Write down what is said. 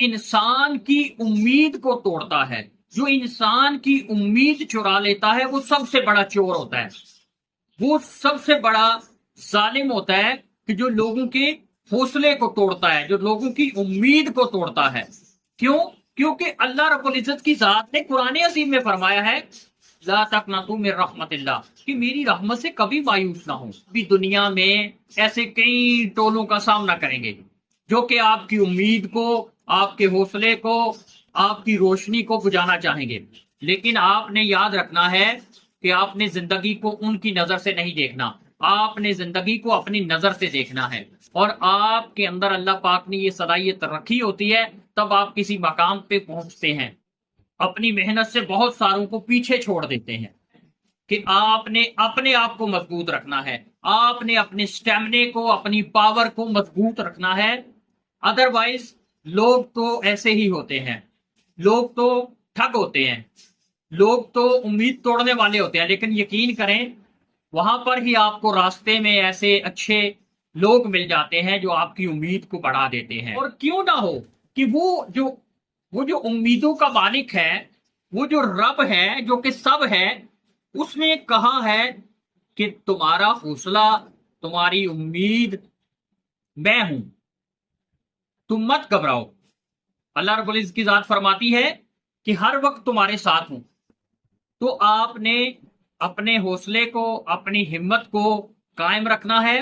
انسان کی امید کو توڑتا ہے، جو انسان کی امید چرا لیتا ہے، وہ سب سے بڑا چور ہوتا ہے، وہ سب سے بڑا ظالم ہوتا ہے کہ جو لوگوں کے حوصلے کو توڑتا ہے، جو لوگوں کی امید کو توڑتا ہے۔ کیوں؟ کیونکہ اللہ رب العزت کی ذات نے قرآن عظیم میں فرمایا ہے لا تقنطوا من رحمت اللہ، کہ میری رحمت سے کبھی مایوس نہ ہوں۔ بھی دنیا میں ایسے کئی ٹولوں کا سامنا کریں گے جو کہ آپ کی امید کو، آپ کے حوصلے کو، آپ کی روشنی کو بجھانا چاہیں گے، لیکن آپ نے یاد رکھنا ہے کہ آپ نے زندگی کو ان کی نظر سے نہیں دیکھنا، آپ نے زندگی کو اپنی نظر سے دیکھنا ہے۔ اور آپ کے اندر اللہ پاک نے یہ صلاحیت رکھی ہوتی ہے، تب آپ کسی مقام پہ پہنچتے ہیں، اپنی محنت سے بہت ساروں کو پیچھے چھوڑ دیتے ہیں، کہ آپ نے اپنے آپ کو مضبوط رکھنا ہے، آپ نے اپنے سٹیمنے کو، اپنی پاور کو مضبوط رکھنا ہے۔ ادروائز لوگ تو ایسے ہی ہوتے ہیں، لوگ تو ٹھگ ہوتے ہیں، لوگ تو امید توڑنے والے ہوتے ہیں، لیکن یقین کریں وہاں پر ہی آپ کو راستے میں ایسے اچھے لوگ مل جاتے ہیں جو آپ کی امید کو بڑھا دیتے ہیں۔ اور کیوں نہ ہو کہ وہ جو امیدوں کا مالک ہے، وہ جو رب ہے، جو کہ سب ہے، اس نے کہا ہے کہ تمہارا حوصلہ، تمہاری امید میں ہوں، تم مت گھبراؤ۔ اللہ رب العزت کی ذات فرماتی ہے کہ ہر وقت تمہارے ساتھ ہوں۔ تو آپ نے اپنے حوصلے کو، اپنی ہمت کو قائم رکھنا ہے،